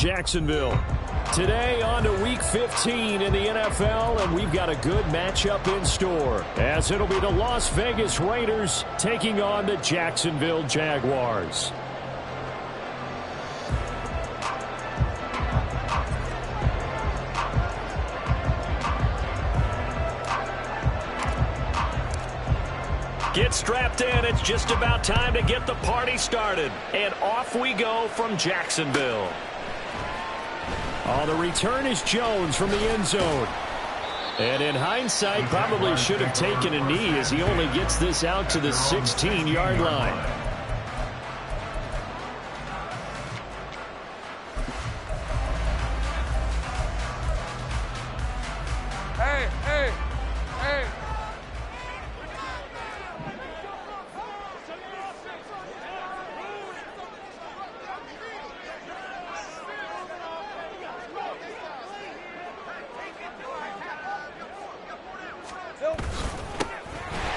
Jacksonville. Today on to Week 15 in the NFL, and we've got a good matchup in store, as it'll be the Las Vegas Raiders taking on the Jacksonville Jaguars. Get strapped in. It's just about time to get the party started. And off we go from Jacksonville. Oh, the return is Jones from the end zone. And in hindsight, probably should have taken a knee as he only gets this out to the 16-yard line.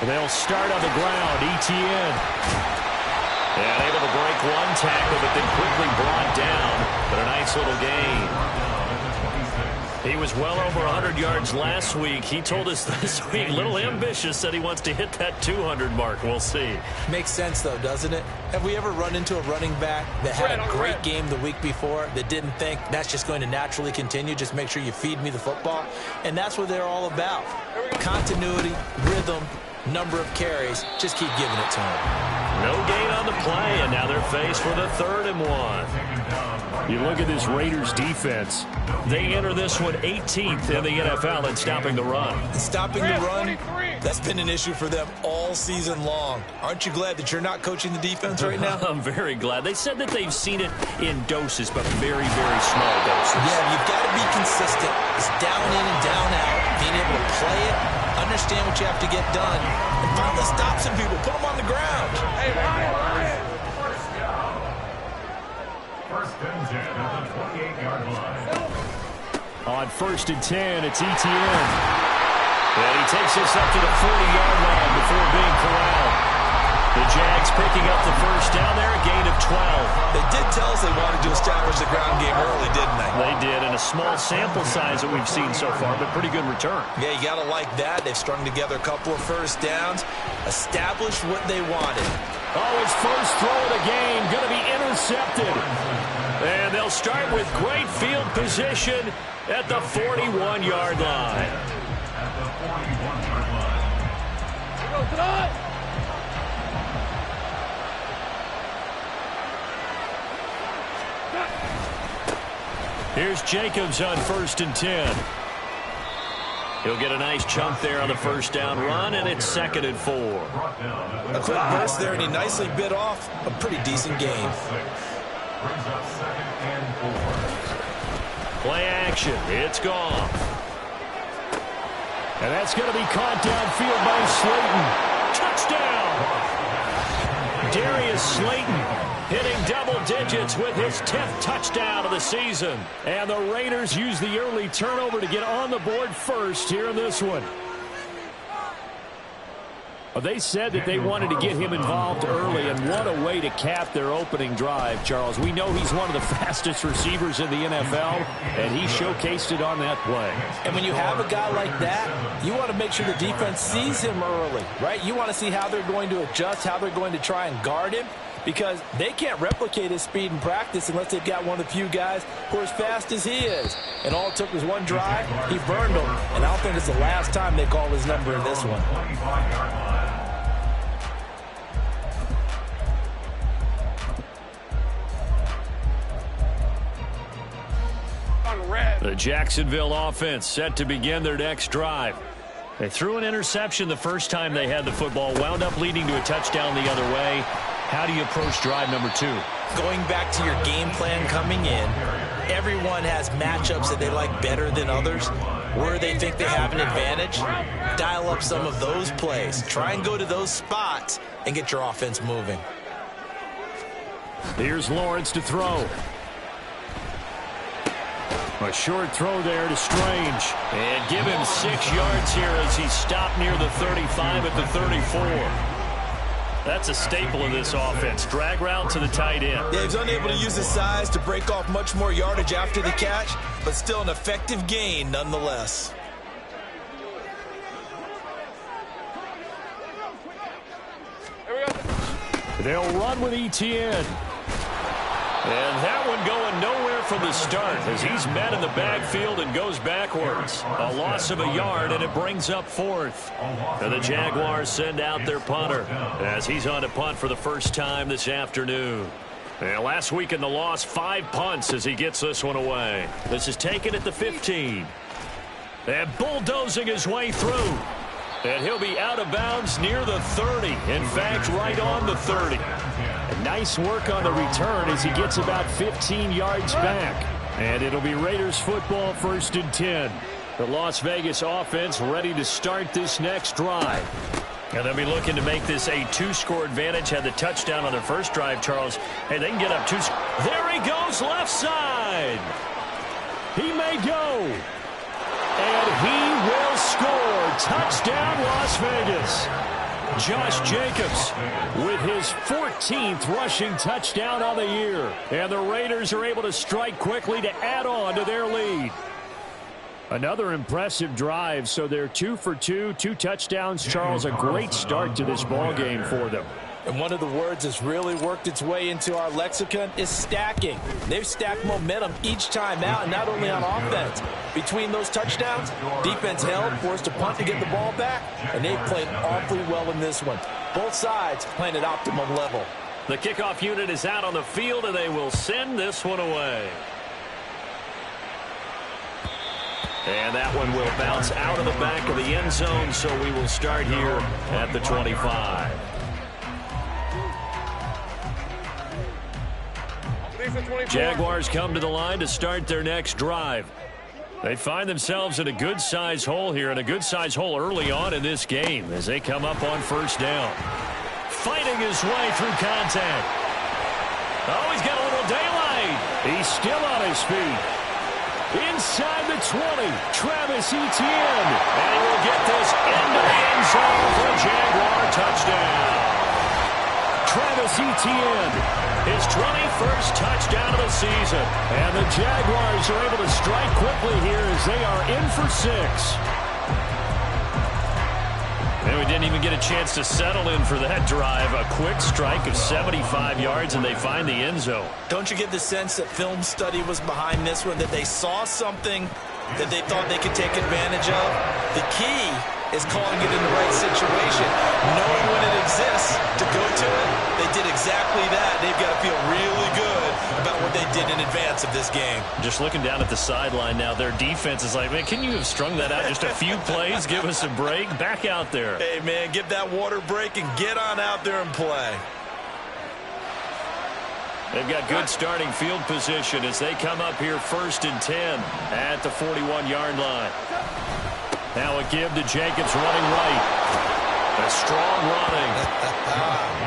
They'll start on the ground. Etienne. And able to break one tackle, but then quickly brought down. But a nice little gain. He was well over 100 yards last week. He told us this week, a little ambitious, said he wants to hit that 200 mark. We'll see. Makes sense, though, doesn't it? Have we ever run into a running back that had a great game the week before that didn't think that's just going to naturally continue? Just make sure you feed me the football. And that's what they're all about. Continuity, rhythm, number of carries. Just keep giving it to him. No gain on the play, and now they're faced with a 3rd and 1. You look at this Raiders defense. They enter this one 18th in the NFL in stopping the run. Stopping the run, that's been an issue for them all season long. Aren't you glad that you're not coaching the defense right now? I'm very glad. They said that they've seen it in doses, but very, very small doses. Yeah, you've got to be consistent. It's down in and down out. Being able to play it, understand what you have to get done, and finally stop some people. Put them on the ground. Hey, Ryan. First and 10 at the 28-yard line. On 1st and 10, it's Etienne. And he takes this up to the 40-yard line before being corralled. The Jags picking up the first down there, a gain of 12. They did tell us they wanted to establish the ground game early, didn't they? They did, in a small sample size that we've seen so far, but pretty good return. Yeah, you got to like that. They've strung together a couple of first downs, established what they wanted. Oh, his first throw of the game going to be intercepted. And they'll start with great field position at the 41-yard line. At the 41-yard line. Here goes tonight. Here's Jacobs on 1st and 10. He'll get a nice chunk there on the first down run, and it's 2nd and 4. A quick burst there, and he nicely bit off a pretty decent gain. Brings up 2nd and 4. Play action. It's gone. And that's going to be caught downfield by Slayton. Touchdown! Darius Slayton hitting double digits with his 10th touchdown of the season. And the Raiders use the early turnover to get on the board first here in this one. They said that they wanted to get him involved early, and what a way to cap their opening drive, Charles. We know he's one of the fastest receivers in the NFL, and he showcased it on that play. And when you have a guy like that, you want to make sure the defense sees him early, right? You want to see how they're going to adjust, how they're going to try and guard him, because they can't replicate his speed in practice unless they've got one of the few guys who are as fast as he is. And all it took was one drive. He burned them, and I don't think it's the last time they call his number in this one. The Jacksonville offense set to begin their next drive. They threw an interception the first time they had the football, wound up leading to a touchdown the other way. How do you approach drive number 2? Going back to your game plan coming in, everyone has matchups that they like better than others, where they think they have an advantage. Dial up some of those plays. Try and go to those spots and get your offense moving. Here's Lawrence to throw. A short throw there to Strange. And give him 6 yards here as he stopped near the 35 at the 34. That's a staple of this offense. Drag route to the tight end. Yeah, he's unable to use his size to break off much more yardage after the catch, but still an effective gain nonetheless. They'll run with ETN. And that one going nowhere from the start as he's met in the backfield and goes backwards. A loss of a yard, and it brings up fourth. And the Jaguars send out their punter as he's on to punt for the first time this afternoon. And last week in the loss, 5 punts as he gets this one away. This is taken at the 15. And bulldozing his way through. And he'll be out of bounds near the 30. In fact, right on the 30. Nice work on the return as he gets about 15 yards back. And it'll be Raiders football, 1st and 10. The Las Vegas offense ready to start this next drive. And they'll be looking to make this a 2-score advantage. Had the touchdown on their first drive, Charles. Hey, they can get up 2. There he goes, left side. He may go. And he will score. Touchdown, Las Vegas. Josh Jacobs with his 14th rushing touchdown on the year. And the Raiders are able to strike quickly to add on to their lead. Another impressive drive, so they're 2 for 2, 2 touchdowns. Charles, a great start to this ball game for them. And one of the words that's really worked its way into our lexicon is stacking. They've stacked momentum each time out, and not only on offense. Between those touchdowns, defense held, forced a punt to get the ball back, and they played awfully well in this one. Both sides playing at optimum level. The kickoff unit is out on the field, and they will send this one away. And that one will bounce out of the back of the end zone, so we will start here at the 25. Jaguars come to the line to start their next drive. They find themselves in a good-sized hole here, and a good-sized hole early on in this game as they come up on 1st down. Fighting his way through contact. Oh, he's got a little daylight. He's still on his feet. Inside the 20, Travis Etienne. And he will get this into the end zone for a Jaguar touchdown. Travis Etienne, his 21st touchdown of the season. And the Jaguars are able to strike quickly here as they are in for 6. And we didn't even get a chance to settle in for that drive. A quick strike of 75 yards, and they find the end zone. Don't you get the sense that film study was behind this one, that they saw something that they thought they could take advantage of? The key is calling it in the right situation, knowing when it exists to go to it. They did exactly that. They've got to feel really good about what they did in advance of this game. Just looking down at the sideline now, their defense is like, man, can you have strung that out just a few plays? Give us a break. Back out there. Hey, man, give that water break and get on out there and play. They've got good starting field position as they come up here 1st and 10 at the 41-yard line. Now a give to Jacobs running right. A strong running.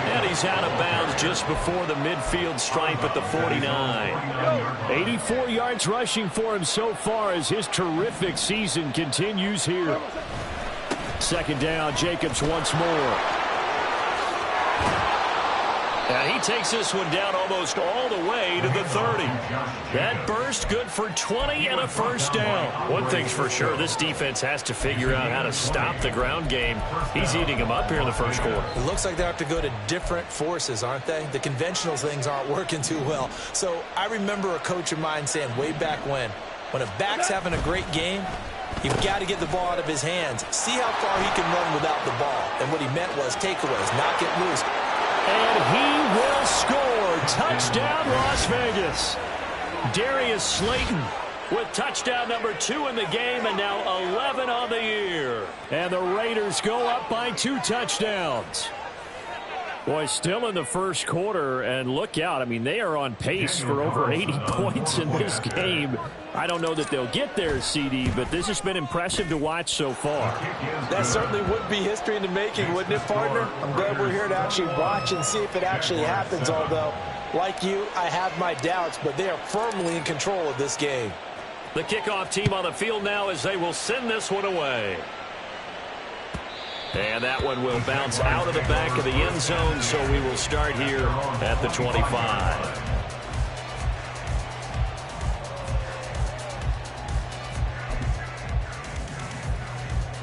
And he's out of bounds just before the midfield stripe at the 49. 84 yards rushing for him so far as his terrific season continues here. 2nd down, Jacobs once more. And he takes this one down almost all the way to the 30. That burst good for 20 and a 1st down. One thing's for sure, this defense has to figure out how to stop the ground game. He's eating them up here in the 1st quarter. It looks like they have to go to different forces, aren't they? The conventional things aren't working too well. So I remember a coach of mine saying way back when a back's having a great game, you've got to get the ball out of his hands. See how far he can run without the ball. And what he meant was takeaways, knock it loose. And he will score. Touchdown, Las Vegas. Darius Slayton with touchdown number 2 in the game, and now 11 on the year. And the Raiders go up by 2 touchdowns. Boy, still in the 1st quarter, and look out. I mean, they are on pace for over 80 points in this game. I don't know that they'll get there, CD, but this has been impressive to watch so far. That certainly would be history in the making, wouldn't it, partner? I'm glad we're here to actually watch and see if it actually happens, although, like you, I have my doubts, but they are firmly in control of this game. The kickoff team on the field now as they will send this one away. And that one will bounce out of the back of the end zone, so we will start here at the 25.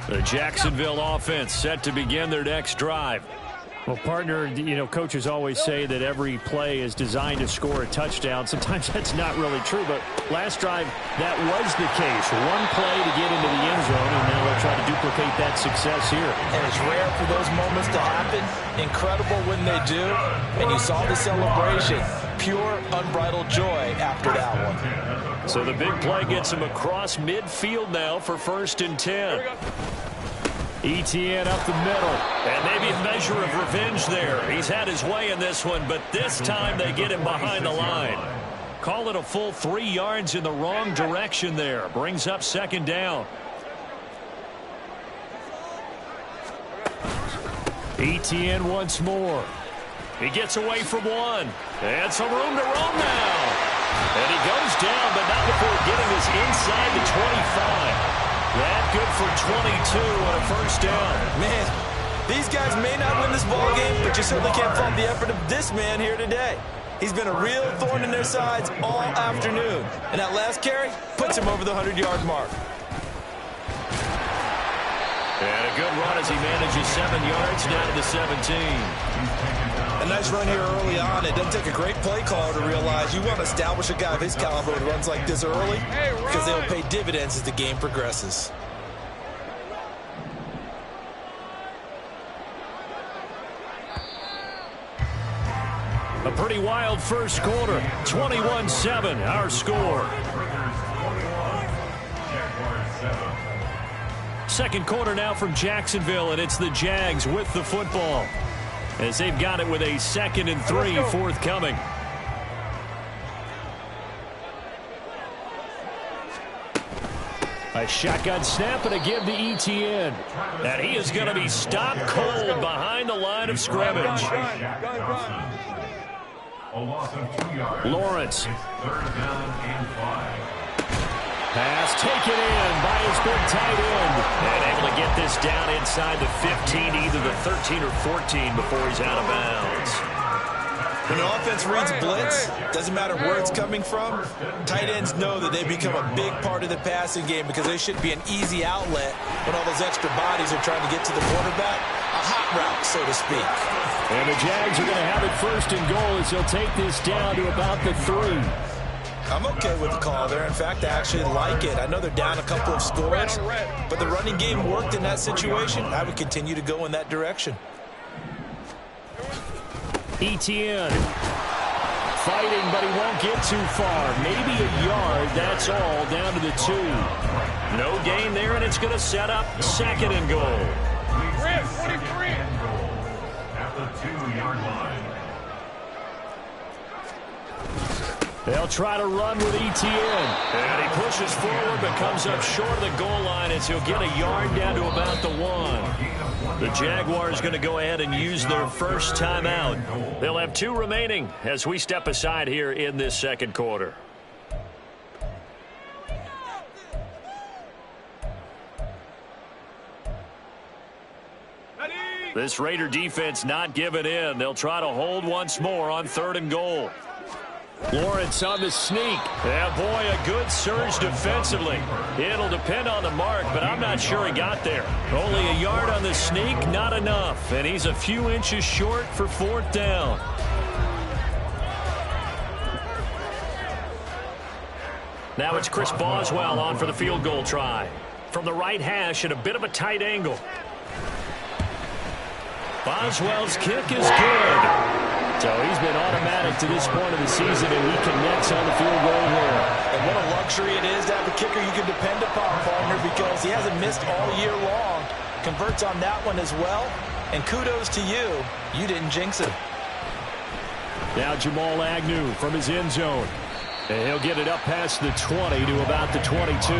The Jacksonville offense set to begin their next drive. Well, partner, coaches always say that every play is designed to score a touchdown. Sometimes that's not really true, but last drive, that was the case. One play to get into the end zone, and now they'll try to duplicate that success here. And it's rare for those moments to happen. Incredible when they do. And you saw the celebration. Pure, unbridled joy after that one. So the big play gets him across midfield now for 1st and 10. ETN up the middle. And maybe a measure of revenge there. He's had his way in this one, but this time they get him behind the line. Call it a full 3 yards in the wrong direction there. Brings up 2nd down. ETN once more. He gets away from one. And some room to roam now. And he goes down, but not before getting this inside the 25. That good for 22 on a 1st down. Man, these guys may not win this ball game, but you certainly can't fault the effort of this man here today. He's been a real thorn in their sides all afternoon. And that last carry puts him over the 100-yard mark. And a good run as he manages 7 yards down to the 17. A nice run here early on. It doesn't take a great play caller to realize you want to establish a guy of his caliber who runs like this early because they'll pay dividends as the game progresses. A pretty wild first quarter. 21-7, our score. Second quarter now from Jacksonville, and it's the Jags with the football, as they've got it with a 2nd and 3 forthcoming. A shotgun snap and a give to ETN. And he is going to be stopped cold behind the line of scrimmage. Lawrence. Pass taken in by his big tight end. And able to get this down inside the 15, either the 13 or 14 before he's out of bounds. When an offense reads blitz, doesn't matter where it's coming from, tight ends know that they become a big part of the passing game because they should be an easy outlet when all those extra bodies are trying to get to the quarterback. A hot route, so to speak. And the Jags are going to have it 1st and goal as they'll take this down to about the 3. I'm okay with the call there. In fact, I actually like it. I know they're down a couple of scores, but the running game worked in that situation. I would continue to go in that direction. ETN fighting, but he won't get too far. Maybe a yard, that's all, down to the 2. No gain there, and it's going to set up 2nd and goal. 43. At the 2-yard line. They'll try to run with ETN. And he pushes forward but comes up short of the goal line as he'll get a yard down to about the 1. The Jaguars going to go ahead and use their first timeout. They'll have 2 remaining as we step aside here in this second quarter. This Raider defense not giving in. They'll try to hold once more on 3rd and goal. Lawrence on the sneak. Yeah, boy, a good surge defensively. It'll depend on the mark, but I'm not sure he got there. Only a yard on the sneak, not enough. And he's a few inches short for 4th down. Now it's Chris Boswell on for the field goal try. From the right hash at a bit of a tight angle. Boswell's kick is good. So he's been automatic to this point of the season, and he connects on the field goal here. And what a luxury it is to have a kicker you can depend upon, partner, because he hasn't missed all year long. Converts on that one as well. And kudos to you. You didn't jinx him. Now Jamal Agnew from his end zone. And he'll get it up past the 20 to about the 22. The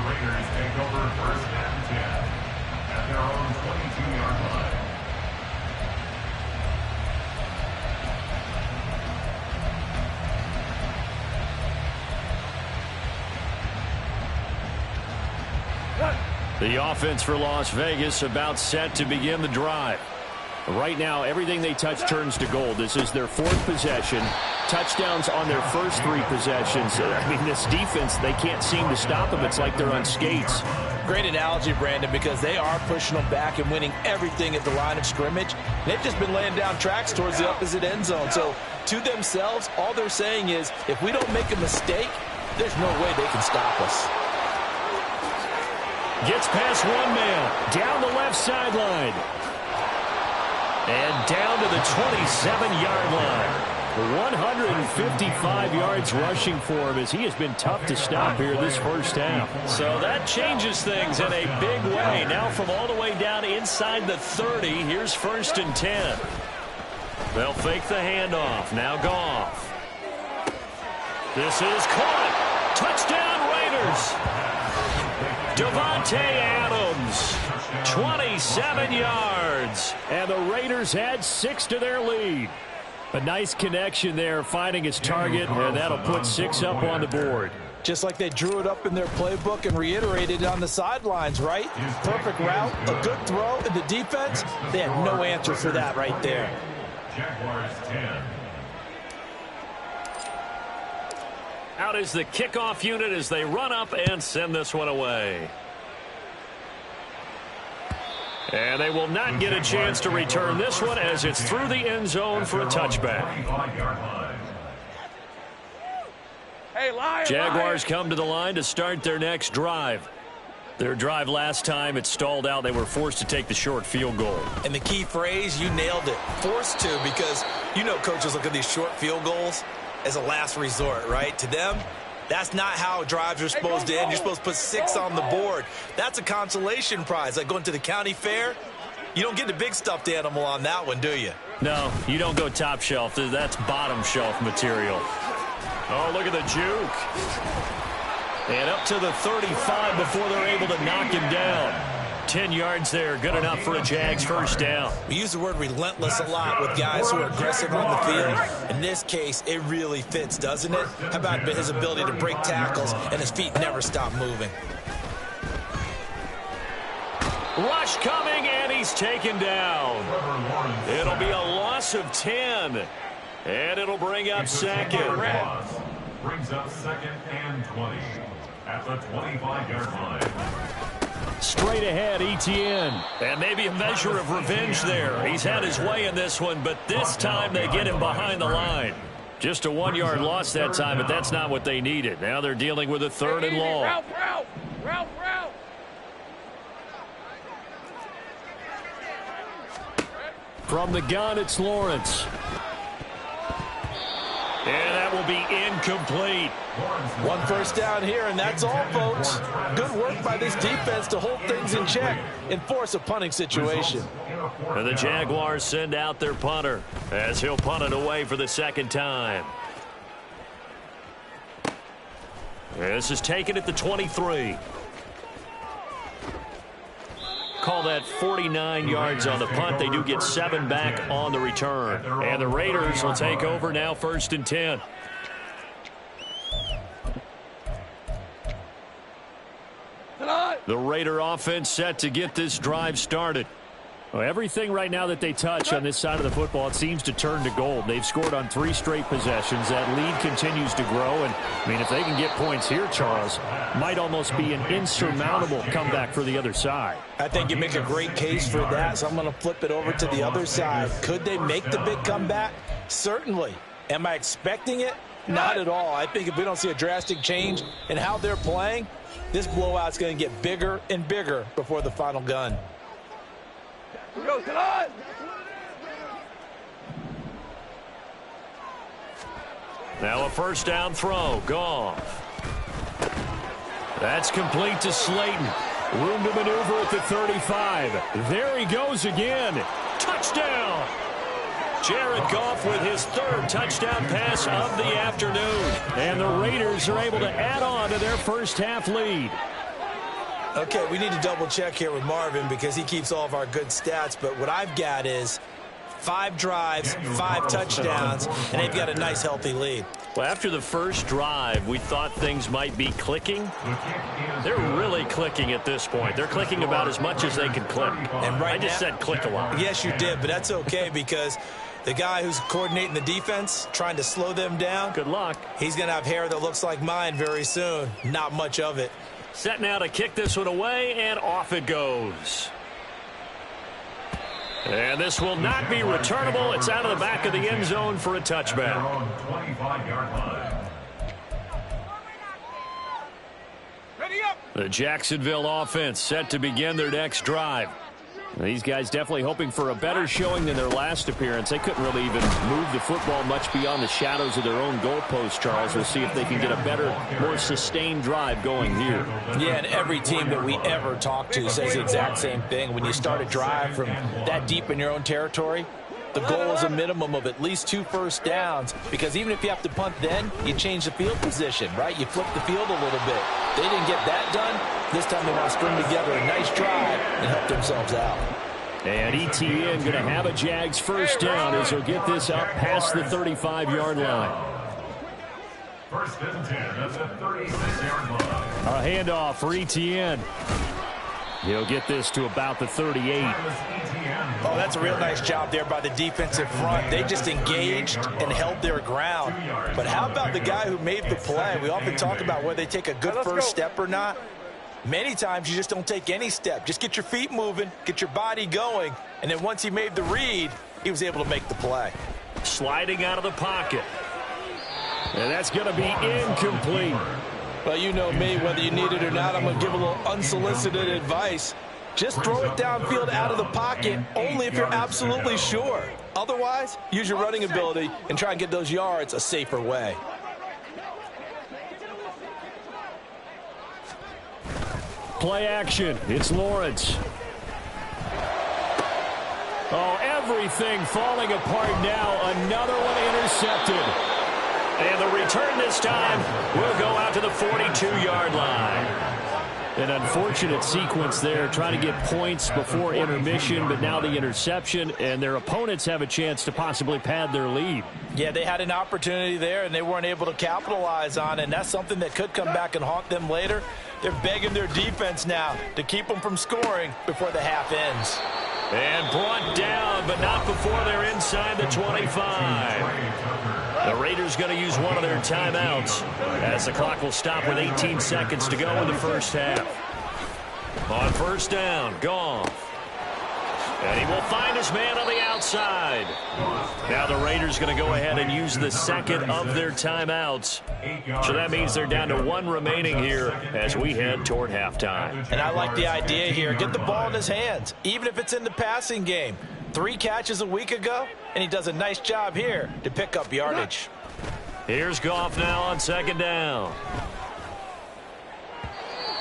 Raiders take over 1st and 10 at their own 22-yard line. The offense for Las Vegas about set to begin the drive. Right now, everything they touch turns to gold. This is their 4th possession. Touchdowns on their first 3 possessions. I mean, this defense, they can't seem to stop them. It's like they're on skates. Great analogy, Brandon, because they are pushing them back and winning everything at the line of scrimmage. They've just been laying down tracks towards the opposite end zone. So, to themselves, all they're saying is, if we don't make a mistake, there's no way they can stop us. Gets past one man. Down the left sideline. And down to the 27-yard line. 155 yards rushing for him as he has been tough to stop here this first half. So that changes things in a big way. Now from all the way down inside the 30, here's 1st and 10. They'll fake the handoff. Now Goff. This is caught. Touchdown Raiders. Devontae Adams. 27 yards. And the Raiders add 6 to their lead. A nice connection there, finding his target, and that'll put 6 up on the board. Just like they drew it up in their playbook and reiterated it on the sidelines, right? Perfect route, a good throw, and the defense, they had no answer for that right there. Jaguars 10. Out is the kickoff unit as they run up and send this one away. And they will not get a chance to return this one as it's through the end zone for a touchback. Hey, liar, Jaguars come to the line to start their next drive. Their drive last time, it stalled out. They were forced to take the short field goal. And the key phrase, you nailed it. Forced to, because you know coaches look at these short field goals as a last resort, right? To them, that's not how drives are supposed to end. You're supposed to put 6 on the board. That's a consolation prize. Like going to the county fair, you don't get the big stuffed animal on that one, do you? No, you don't go top shelf. That's bottom shelf material. Oh, look at the juke. And up to the 35 before they're able to knock him down. 10 yards there, good enough for a Jags first down. We use the word relentless a lot with guys who are aggressive on the field. In this case, it really fits, doesn't it? How about his ability to break tackles and his feet never stop moving? Rush coming, and he's taken down. It'll be a loss of 10. And it'll bring up 2nd. Brings up 2nd and 20 at the 25-yard line. Straight ahead, Etienne. And maybe a measure of revenge there. He's had his way in this one, but this time they get him behind the line. Just a 1-yard loss that time, but that's not what they needed. Now they're dealing with a 3rd and long. Route. From the gun, it's Lawrence. And that will be incomplete. 1 first down here, and that's all, folks. Good work by this defense to hold things in check and force a punting situation. And the Jaguars send out their punter as he'll punt it away for the 2nd time. This is taken at the 23. Call that 49 yards on the punt. They do get 7 back on the return. And the Raiders will take over now, 1st and 10. The Raider offense set to get this drive started. Well, everything right now that they touch on this side of the football, it seems to turn to gold. They've scored on 3 straight possessions. That lead continues to grow. And, I mean, if they can get points here, Charles, might almost be an insurmountable comeback for the other side. I think you make a great case for that, so I'm going to flip it over to the other side. Could they make the big comeback? Certainly. Am I expecting it? Not at all. I think if we don't see a drastic change in how they're playing, this blowout's going to get bigger and bigger before the final gun. Now a first down throw. Goff. That's complete to Slayton. Room to maneuver at the 35. There he goes again. Touchdown. Jared Goff with his 3rd touchdown pass of the afternoon. And the Raiders are able to add on to their first half lead. Okay, we need to double check here with Marvin because he keeps all of our good stats. But what I've got is 5 drives, 5 touchdowns, and they've got a nice, healthy lead. Well, after the first drive, we thought things might be clicking. They're really clicking at this point. They're clicking about as much as they can click. And I just said click a lot. Yes, you did, but that's okay because the guy who's coordinating the defense, trying to slow them down. Good luck. He's going to have hair that looks like mine very soon. Not much of it. Set now to kick this one away, and off it goes. And this will not be returnable. It's out of the back of the end zone for a touchback. The Jacksonville offense set to begin their next drive. These guys definitely hoping for a better showing than their last appearance. They couldn't really even move the football much beyond the shadows of their own goalpost, Charles. We'll see if they can get a better, more sustained drive going here. Yeah, and every team that we ever talk to says the exact same thing. When you start a drive from that deep in your own territory, the goal is a minimum of at least 2 first downs, because even if you have to punt then, you change the field position, right? You flip the field a little bit. They didn't get that done. This time they want to string together a nice drive and help themselves out. And ETN going to have a Jags first down as they'll get this up past the 35-yard line. First and 10 at the 36-yard line. A handoff for ETN. He'll get this to about the 38. Oh, that's a real nice job there by the defensive front. They just engaged and held their ground. But how about the guy who made the play? We often talk about whether they take a good first step or not. Many times you just don't take any step. Just get your feet moving, get your body going, and then once he made the read, he was able to make the play. Sliding out of the pocket. And that's going to be incomplete. Well, you know me, whether you need it or not, I'm going to give a little unsolicited advice. Just throw it downfield out of the pocket, only if you're absolutely sure. Otherwise, use your running ability and try and get those yards a safer way. Play action. It's Lawrence. Oh, everything falling apart now. Another one intercepted. And the return this time will go out to the 42-yard line. An unfortunate sequence there, trying to get points before intermission, but now the interception, and their opponents have a chance to possibly pad their lead. Yeah, they had an opportunity there, and they weren't able to capitalize on it, and that's something that could come back and haunt them later. They're begging their defense now to keep them from scoring before the half ends. And brought down, but not before they're inside the 25. The Raiders going to use one of their timeouts as the clock will stop with 18 seconds to go in the first half. On first down, Goff. And he will find his man on the outside. Now the Raiders going to go ahead and use the second of their timeouts. So that means they're down to one remaining here as we head toward halftime. And I like the idea here. Get the ball in his hands, even if it's in the passing game. 3 catches a week ago, and he does a nice job here to pick up yardage. Here's Goff now on second down.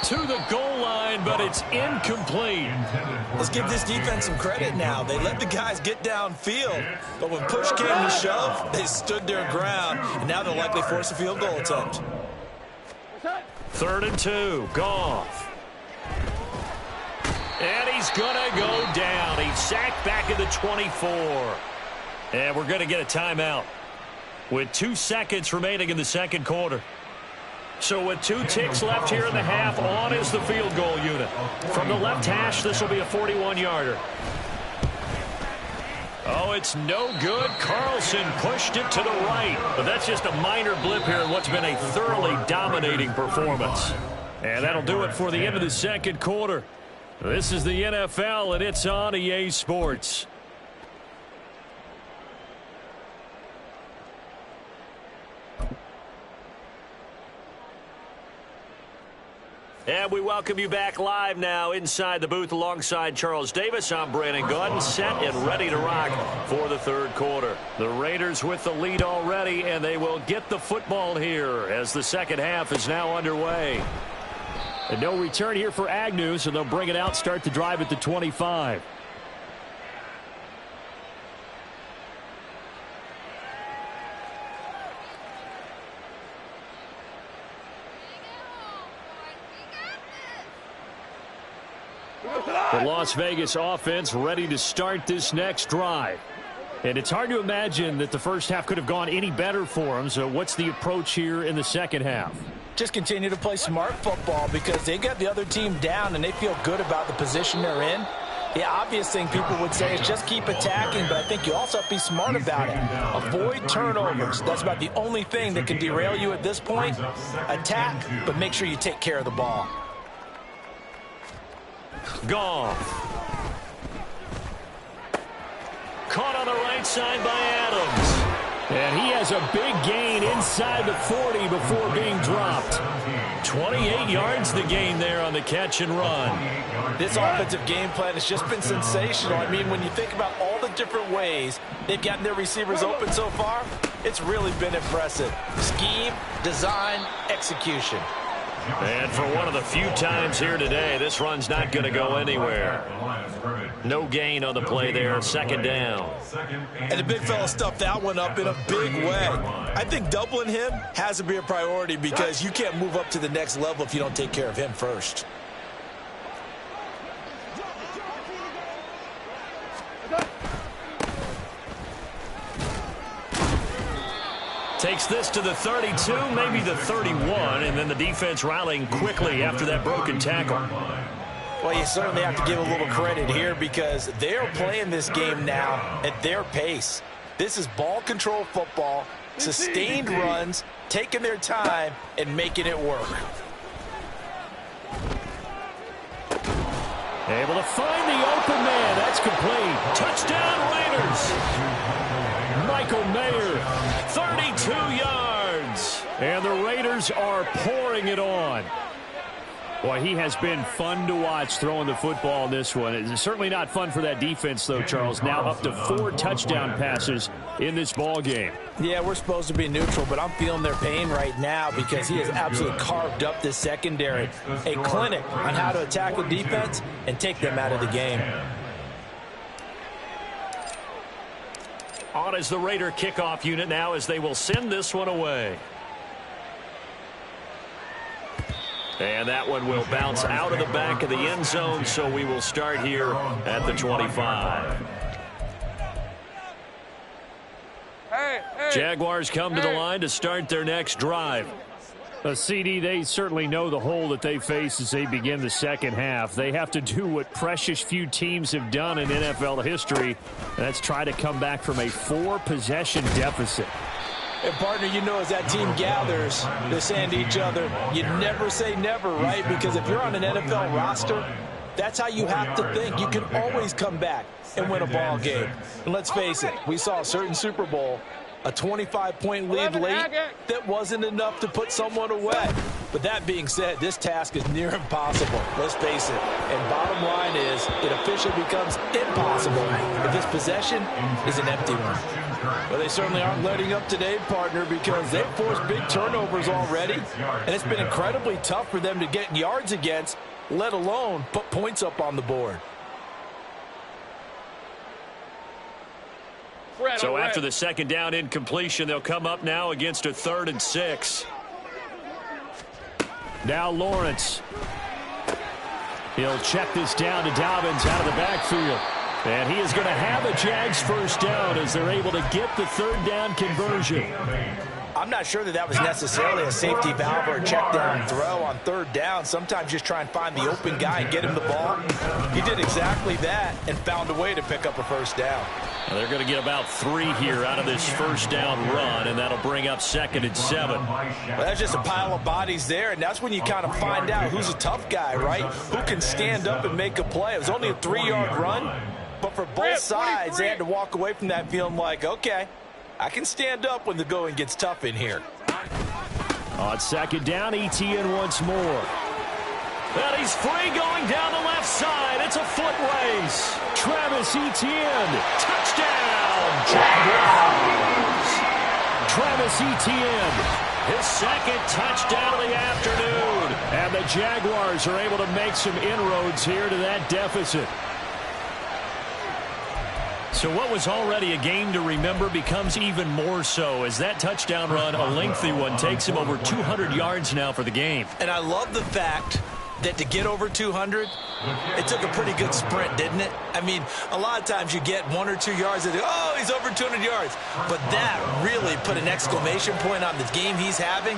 To the goal line, but it's incomplete. Let's give this defense some credit now. They let the guys get downfield, but when push came to shove, they stood their ground, and now they'll likely force a field goal attempt. 3rd and 2, Goff. And he's going to go down. He's sacked back at the 24. And we're going to get a timeout with 2 seconds remaining in the second quarter. So with 2 ticks left here in the half, on is the field goal unit. From the left hash, this will be a 41-yarder. Oh, it's no good. Carlson pushed it to the right. But that's just a minor blip here in what's been a thoroughly dominating performance. And that'll do it for the end of the second quarter. This is the NFL, and it's on EA Sports. And we welcome you back live now inside the booth alongside Charles Davis. I'm Brandon Gordon, set and ready to rock for the third quarter. The Raiders with the lead already, and they will get the football here as the second half is now underway. And no return here for Agnew, so they'll bring it out, start the drive at the 25. The Las Vegas offense ready to start this next drive. And it's hard to imagine that the first half could have gone any better for them. So what's the approach here in the second half? Just continue to play smart football because they got the other team down and they feel good about the position they're in. The obvious thing people would say is just keep attacking, but I think you also have to be smart about it. Avoid turnovers. That's about the only thing that can derail you at this point. Attack, but make sure you take care of the ball. Goff. Caught on the right side by Adams. And he has a big gain inside the 40 before being dropped. 28 yards the gain there on the catch and run. This offensive game plan has just been sensational. I mean, when you think about all the different ways they've gotten their receivers open so far, it's really been impressive. Scheme, design, execution. And for one of the few times here today, this run's not going to go anywhere. No gain on the play there, second down. And the big fella stuffed that one up in a big way. I think doubling him has to be a priority because you can't move up to the next level if you don't take care of him first. Takes this to the 32, maybe the 31, and then the defense rallying quickly after that broken tackle. Well, you certainly have to give a little credit here because they're playing this game now at their pace. This is ball control football, sustained runs, taking their time, and making it work. Able to find the open man. That's complete. Touchdown Raiders. Michael Mayer, 32 yards. and the Raiders are pouring it on. Boy, he has been fun to watch throwing the football in this one. It's certainly not fun for that defense, though, Charles. Now up to 4 touchdown passes in this ball game. Yeah, we're supposed to be neutral, but I'm feeling their pain right now because he has absolutely carved up this secondary. A clinic on how to attack a defense and take them out of the game. On is the Raider kickoff unit now as they will send this one away. And that one will bounce out of the back of the end zone, so we will start here at the 25. Jaguars come to the line to start their next drive. CD, they certainly know the hole that they face as they begin the second half. They have to do what precious few teams have done in NFL history, and that's try to come back from a 4-possession deficit. And, partner, you know as that team gathers, they're saying to each other, you never say never, right? Because if you're on an NFL roster, that's how you have to think. You can always come back and win a ball game. And let's face it, we saw a certain Super Bowl, a 25-point lead late that wasn't enough to put someone away. But that being said, this task is near impossible. Let's face it. And bottom line is, it officially becomes impossible if this possession is an empty one. Well, they certainly aren't letting up today, partner, because they've forced big turnovers already. And it's been incredibly tough for them to get yards against, let alone put points up on the board. So after the second down incompletion, they'll come up now against a 3rd and 6. Now Lawrence. He'll check this down to Dobbins out of the backfield. And he is going to have a Jags first down as they're able to get the 3rd down conversion. I'm not sure that was necessarily a safety valve or a check down throw on 3rd down. Sometimes just try and find the open guy and get him the ball. He did exactly that and found a way to pick up a first down. Now they're going to get about 3 here out of this first down run, and that'll bring up 2nd and 7. Well, that's just a pile of bodies there, and that's when you kind of find out who's a tough guy, right? Who can stand up and make a play. It was only a 3-yard run, but for both sides, they had to walk away from that feeling like, okay, I can stand up when the going gets tough in here. On 2nd down, Etienne once more. And he's free going down the left side. It's a foot race. Travis Etienne. Touchdown, Jaguars. Travis Etienne. His 2nd touchdown of the afternoon. And the Jaguars are able to make some inroads here to that deficit. So what was already a game to remember becomes even more so as that touchdown run, a lengthy one, takes him over 200 yards now for the game. And I love the fact that to get over 200, it took a pretty good sprint, didn't it? I mean, a lot of times you get 1 or 2 yards and oh, he's over 200 yards. But that really put an exclamation point on the game he's having.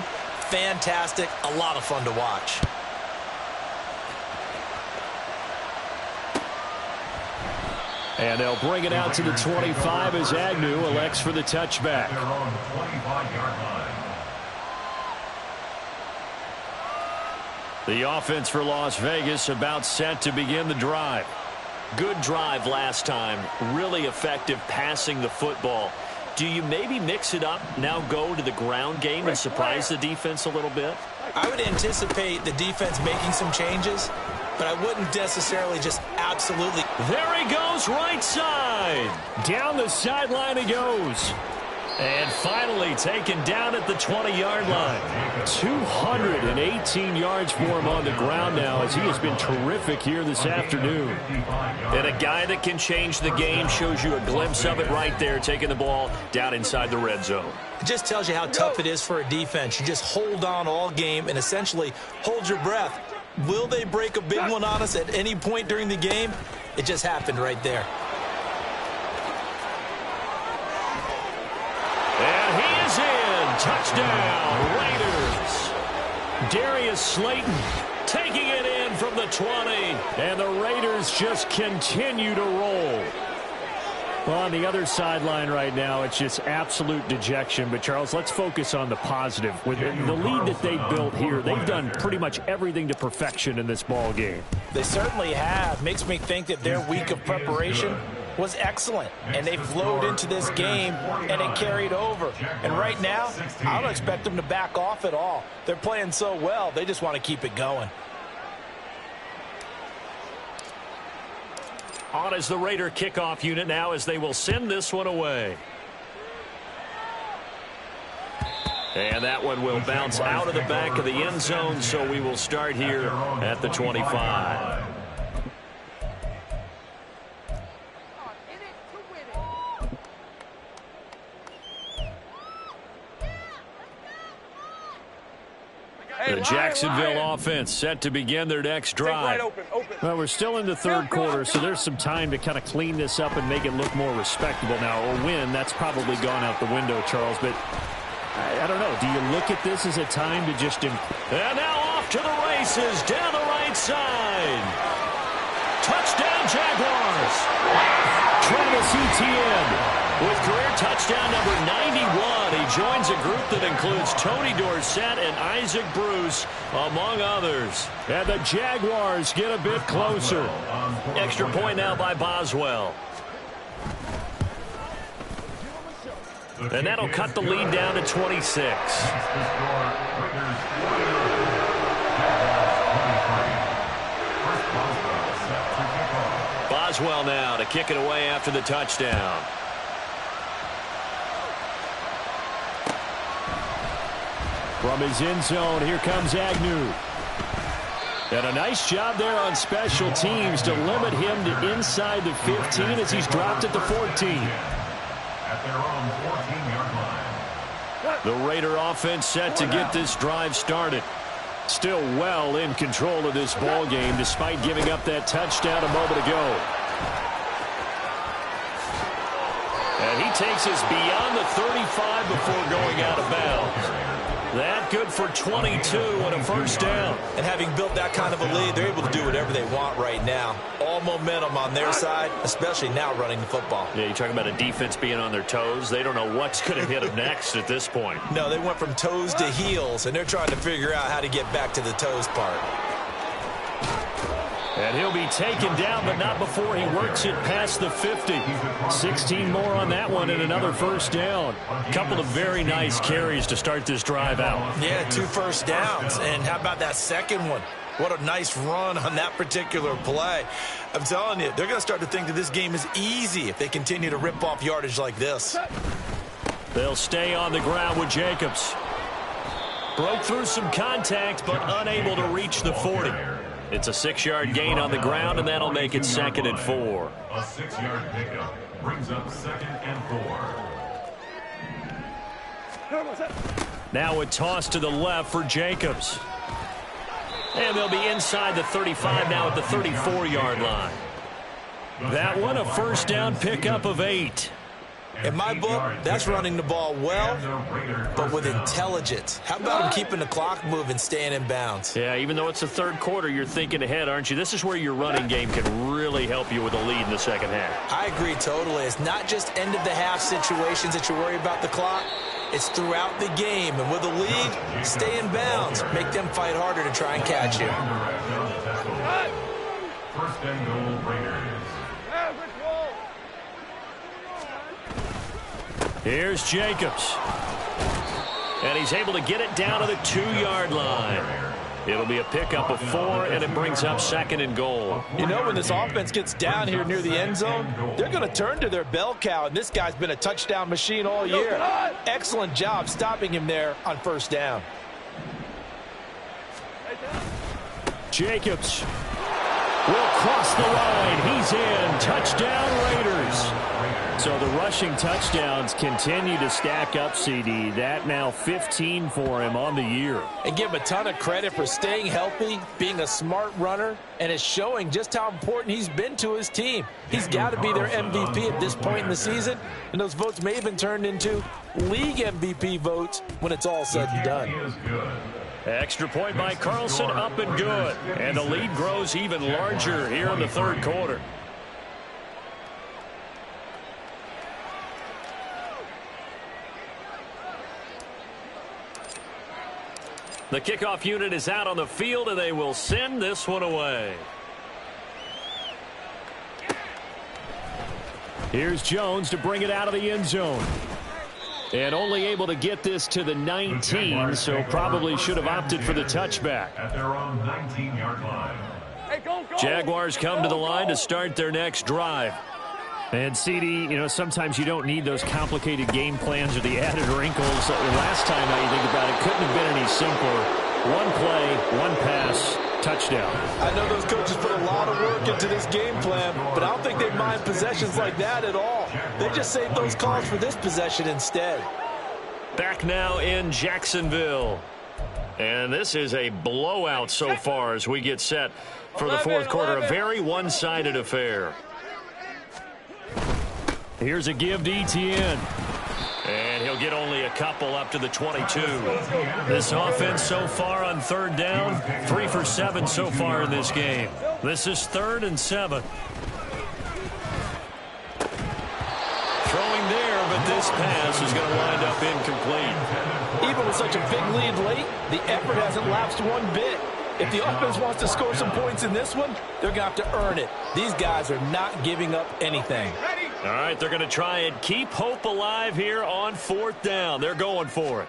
Fantastic. A lot of fun to watch. And they'll bring it out to the 25 as Agnew elects for the touchback. They're on the 25-yard line. The offense for Las Vegas about set to begin the drive. Good drive last time. Really effective passing the football. Do you maybe mix it up, now go to the ground game and surprise the defense a little bit? I would anticipate the defense making some changes, but I wouldn't necessarily just absolutely. There he goes, right side. Down the sideline he goes. And finally taken down at the 20-yard line. 218 yards for him on the ground now as he has been terrific here this afternoon. And a guy that can change the game, shows you a glimpse of it right there, taking the ball down inside the red zone. It just tells you how tough it is for a defense. You just hold on all game and essentially hold your breath. Will they break a big one on us at any point during the game? It just happened right there. And he is in. Touchdown, Raiders. Darius Slayton Taking it in from the 20. and the Raiders just continue to roll. Well, on the other sideline right now, it's just absolute dejection. But, Charles, let's focus on the positive. With the lead that they built here, they've done pretty much everything to perfection in this ball game. They certainly have. Makes me think that their week of preparation was excellent, and they flowed into this game, and it carried over. And right now, I don't expect them to back off at all. They're playing so well, they just want to keep it going. On as the Raider kickoff unit now as they will send this one away. And that one will bounce out of the back of the end zone, so we will start here at the 25. The Jacksonville offense set to begin their next drive. Well, we're still in the third quarter, so there's some time to kind of clean this up and make it look more respectable now. Or win, that's probably gone out the window, Charles. But I don't know. Do you look at this as a time to just... And now off to the races down the right side. Touchdown, Jaguars. Travis Etienne with career touchdown number 91. He joins a group that includes Tony Dorsett and Isaac Bruce, among others. And the Jaguars get a bit closer. Extra point now by Boswell. And that'll cut the lead down to 26. Boswell now to kick it away after the touchdown. From his end zone, here comes Agnew. And a nice job there on special teams to limit him to inside the 15 as he's dropped at the 14. At their own 14-yard line. The Raider offense set to get this drive started. Still well in control of this ball game despite giving up that touchdown a moment ago. And he takes us beyond the 35 before going out of bounds. That good for 22 and a first down. And having built that kind of a lead, they're able to do whatever they want right now. All momentum on their side, especially now running the football. Yeah, you're talking about a defense being on their toes. They don't know what's going to hit them next at this point. No, they went from toes to heels, and they're trying to figure out how to get back to the toes part. And he'll be taken down, but not before he works it past the 50. 16 more on that one and another first down. A couple of very nice carries to start this drive out. Yeah, 2 first downs. And how about that second one? What a nice run on that particular play. I'm telling you, they're going to start to think that this game is easy if they continue to rip off yardage like this. They'll stay on the ground with Jacobs. Broke through some contact, but unable to reach the 40. It's a 6-yard gain on the ground, and that'll make it 2nd and 4. A 6-yard pickup brings up 2nd and 4. Now a toss to the left for Jacobs. And they'll be inside the 35 now at the 34-yard line. That one, a first down pickup of 8. In my book, that's running the ball well, but with intelligence. How about him keeping the clock moving, staying in bounds? Yeah, even though it's the third quarter, you're thinking ahead, aren't you? This is where your running game can really help you with a lead in the second half. I agree totally. It's not just end-of-the-half situations that you worry about the clock. It's throughout the game. And with a lead, stay in bounds. Make them fight harder to try and catch you. First and goal, Raiders. Here's Jacobs. And he's able to get it down to the 2-yard line. It'll be a pickup of 4, and it brings up second and goal. You know, when this offense gets down here near the end zone, they're going to turn to their bell cow, and this guy's been a touchdown machine all year. Excellent job stopping him there on first down. Jacobs will cross the line. He's in. Touchdown, Raiders. So the rushing touchdowns continue to stack up, CD. That now 15 for him on the year. And give him a ton of credit for staying healthy, being a smart runner, and it's showing just how important he's been to his team. He's got to be their MVP at this point in the season, and those votes may have been turned into league MVP votes when it's all said and done. Extra point by Carlson, up and good. And the lead grows even larger here in the third quarter. The kickoff unit is out on the field, and they will send this one away. Here's Jones to bring it out of the end zone. And only able to get this to the 19, so probably should have opted for the touchback. At their own 19-yard line. Hey, go. Jaguars come to the line to start their next drive. And CD, you know, sometimes you don't need those complicated game plans or the added wrinkles. Last time, now you think about it, couldn't have been any simpler. One play, one pass, touchdown. I know those coaches put a lot of work into this game plan, but I don't think they mind possessions like that at all. They just save those calls for this possession instead. Back now in Jacksonville. And this is a blowout so far as we get set for the fourth quarter. A very one-sided affair. Here's a give to Etienne. And he'll get only a couple up to the 22. This offense so far on third down, 3 for 7 so far in this game. This is 3rd and 7. Throwing there, but this pass is going to wind up incomplete. Even with such a big lead late, the effort hasn't lapsed one bit. If the offense wants to score some points in this one, they're going to have to earn it. These guys are not giving up anything. All right, they're going to try and keep hope alive here on 4th down. They're going for it.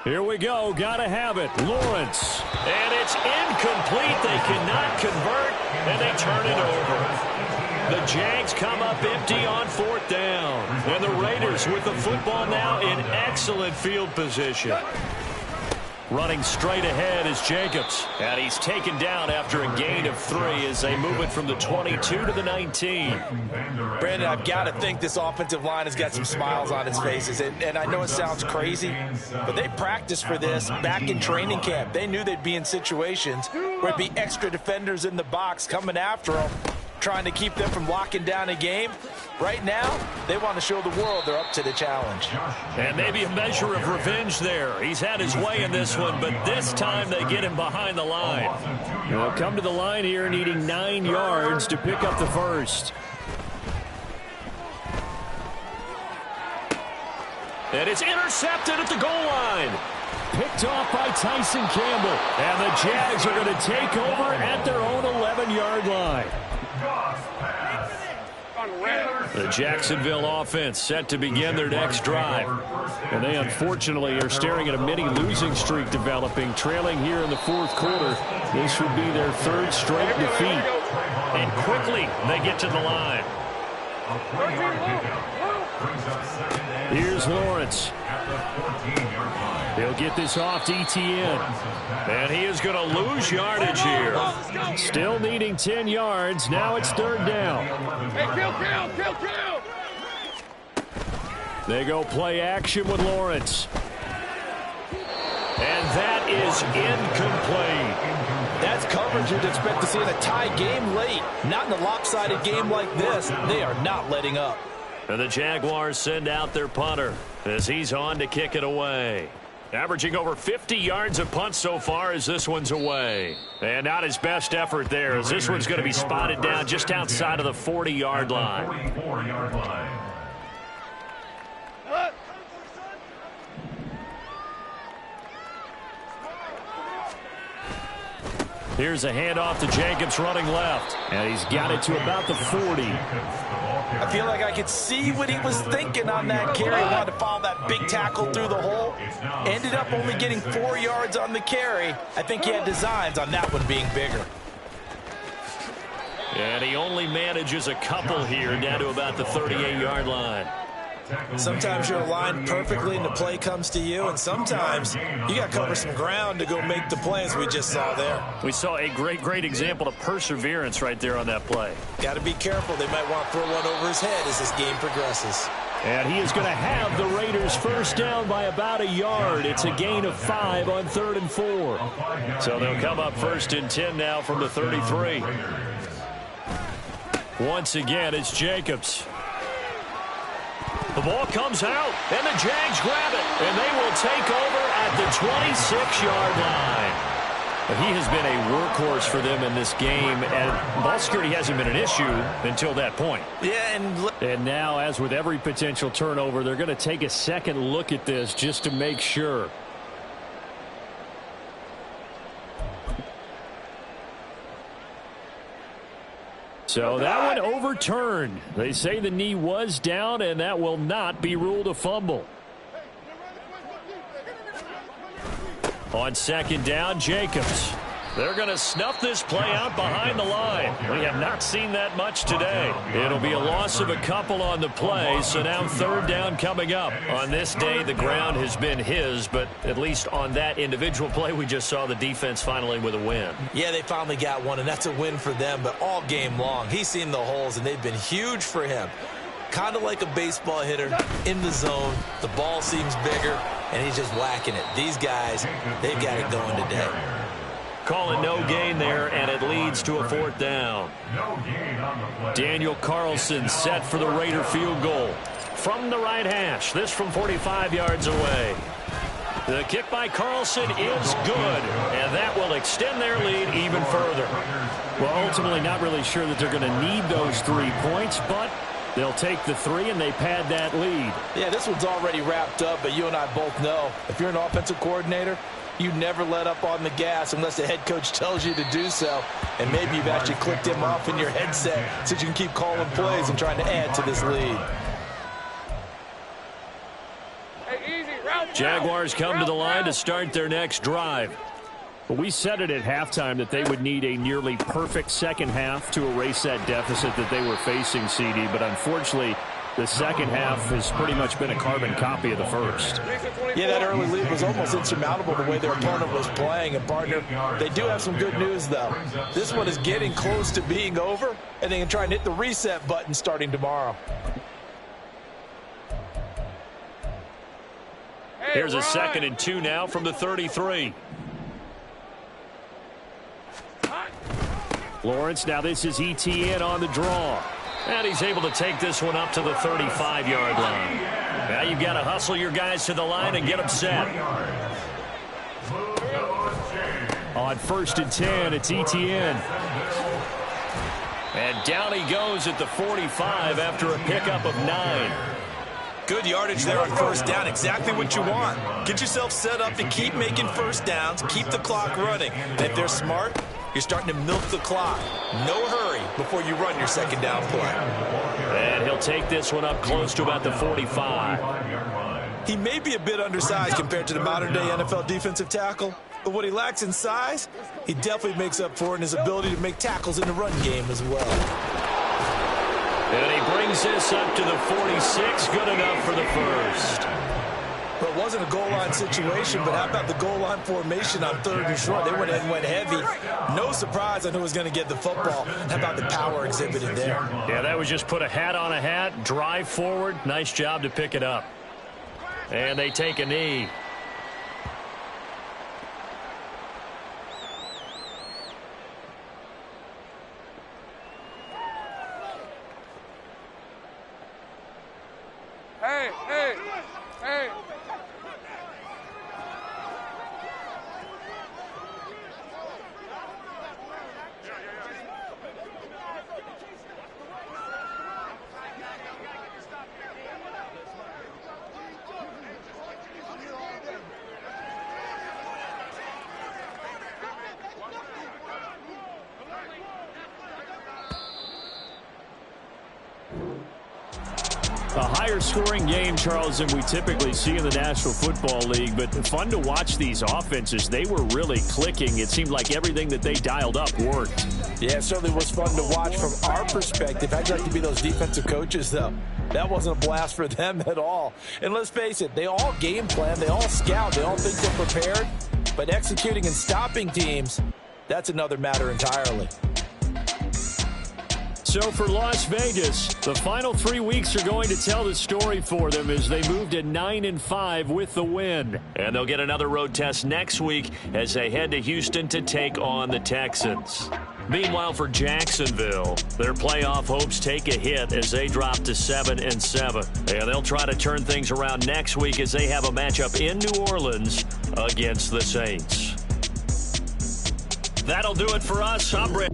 Here we go. Got to have it. Lawrence. And it's incomplete. They cannot convert, and they turn it over. The Jags come up empty on 4th down. And the Raiders with the football now in excellent field position. Running straight ahead is Jacobs. And he's taken down after a gain of 3 as they move it from the 22 to the 19. Brandon, I've got to think this offensive line has got some smiles on its faces. And I know it sounds crazy, but they practiced for this back in training camp. They knew they'd be in situations where there'd be extra defenders in the box coming after them, trying to keep them from locking down a game. Right now, they want to show the world they're up to the challenge. And maybe a measure of revenge there. He's had his way in this one, but this time they get him behind the line. They'll come to the line here needing 9 yards to pick up the first. And it's intercepted at the goal line. Picked off by Tyson Campbell. And the Jags are going to take over at their own 11-yard line. The Jacksonville offense set to begin their next drive. And they unfortunately are staring at a mini losing streak developing, trailing here in the fourth quarter. This would be their 3rd straight defeat. And quickly they get to the line. Here's Lawrence. He'll get this off to Etienne. And he is going to lose yardage here. Still needing 10 yards. Now it's 3rd down. Hey, kill. They go play action with Lawrence. And that is incomplete. That's coverage you'd expect to see in a tie game late. Not in a lopsided game like this. They are not letting up. And the Jaguars send out their punter as he's on to kick it away. Averaging over 50 yards a punt so far as this one's away. And not his best effort there as this one's going to be spotted down just outside of the 40-yard line. 44-yard line. Here's a handoff to Jacobs running left. And he's got it to about the 40. I feel like I could see what he was thinking on that carry. He wanted to follow that big tackle through the hole. Ended up only getting 4 yards on the carry. I think he had designs on that one being bigger. And he only manages a couple here down to about the 38-yard line. Sometimes you're aligned perfectly and the play comes to you, and sometimes you got to cover some ground to go make the play, as we just saw there. We saw a great example of perseverance right there on that play. Got to be careful. They might want to throw one over his head as this game progresses. And he is going to have the Raiders first down by about a yard. It's a gain of 5 on 3rd and 4. So they'll come up 1st and 10 now from the 33. Once again, it's Jacobs. The ball comes out, and the Jags grab it, and they will take over at the 26-yard line. He has been a workhorse for them in this game, and ball security hasn't been an issue until that point. Yeah, and now, as with every potential turnover, they're going to take a second look at this just to make sure. So that one overturned. They say the knee was down, and that will not be ruled a fumble. On 2nd down, Jacobs. They're going to snuff this play out behind the line. We have not seen that much today. It'll be a loss of a couple on the play, so now 3rd down coming up. On this day, the ground has been his, but at least on that individual play, we just saw the defense finally with a win. Yeah, they finally got one, and that's a win for them, but all game long, he's seen the holes, and they've been huge for him. Kind of like a baseball hitter in the zone. The ball seems bigger, and he's just whacking it. These guys, they've got it going today. Calling no gain there, and it leads to a 4th down. Daniel Carlson set for the Raider field goal. From the right hash, this from 45 yards away. The kick by Carlson is good, and that will extend their lead even further. Well, ultimately not really sure that they're going to need those 3 points, but they'll take the 3, and they pad that lead. Yeah, this one's already wrapped up, but you and I both know if you're an offensive coordinator, you never let up on the gas unless the head coach tells you to do so. And maybe you've actually clicked him off in your headset so you can keep calling plays and trying to add to this lead. Hey, easy, route, Jaguars come to the line to start their next drive. Well, we said it at halftime that they would need a nearly perfect second half to erase that deficit that they were facing, CD. But unfortunately, the second half has pretty much been a carbon copy of the first. Yeah, that early lead was almost insurmountable the way their opponent was playing. And, partner, they do have some good news, though. This one is getting close to being over, and they can try and hit the reset button starting tomorrow. Here's a 2nd and 2 now from the 33. Lawrence, now this is ETN on the draw. And he's able to take this one up to the 35-yard line. Now you've got to hustle your guys to the line and get them set. On 1st and 10, it's ETN. And down he goes at the 45 after a pickup of 9. Good yardage there on 1st down. Exactly what you want. Get yourself set up to keep making 1st downs, keep the clock running. And if they're smart, you're starting to milk the clock. No hurry before you run your 2nd down play. And he'll take this one up close to about the 45. He may be a bit undersized compared to the modern-day NFL defensive tackle, but what he lacks in size, he definitely makes up for in his ability to make tackles in the run game as well. And he brings this up to the 46. Good enough for the first. Well, it wasn't a goal line situation, but how about the goal line formation on 3rd and short? They went ahead and went heavy. No surprise on who was going to get the football. How about the power exhibited there? Yeah, that was just put a hat on a hat, drive forward. Nice job to pick it up. And they take a knee. Hey, hey, hey. A higher scoring game, Charles, than we typically see in the National Football League, but fun to watch these offenses. They were really clicking. It seemed like everything that they dialed up worked. Yeah, it certainly was fun to watch from our perspective. I'd like to be those defensive coaches, though. That wasn't a blast for them at all. And let's face it, they all game plan, they all scout, they all think they're prepared, but executing and stopping teams, that's another matter entirely. So for Las Vegas, the final 3 weeks are going to tell the story for them as they move to 9-5 with the win. And they'll get another road test next week as they head to Houston to take on the Texans. Meanwhile, for Jacksonville, their playoff hopes take a hit as they drop to 7-7. And they'll try to turn things around next week as they have a matchup in New Orleans against the Saints. That'll do it for us. I'm Brett.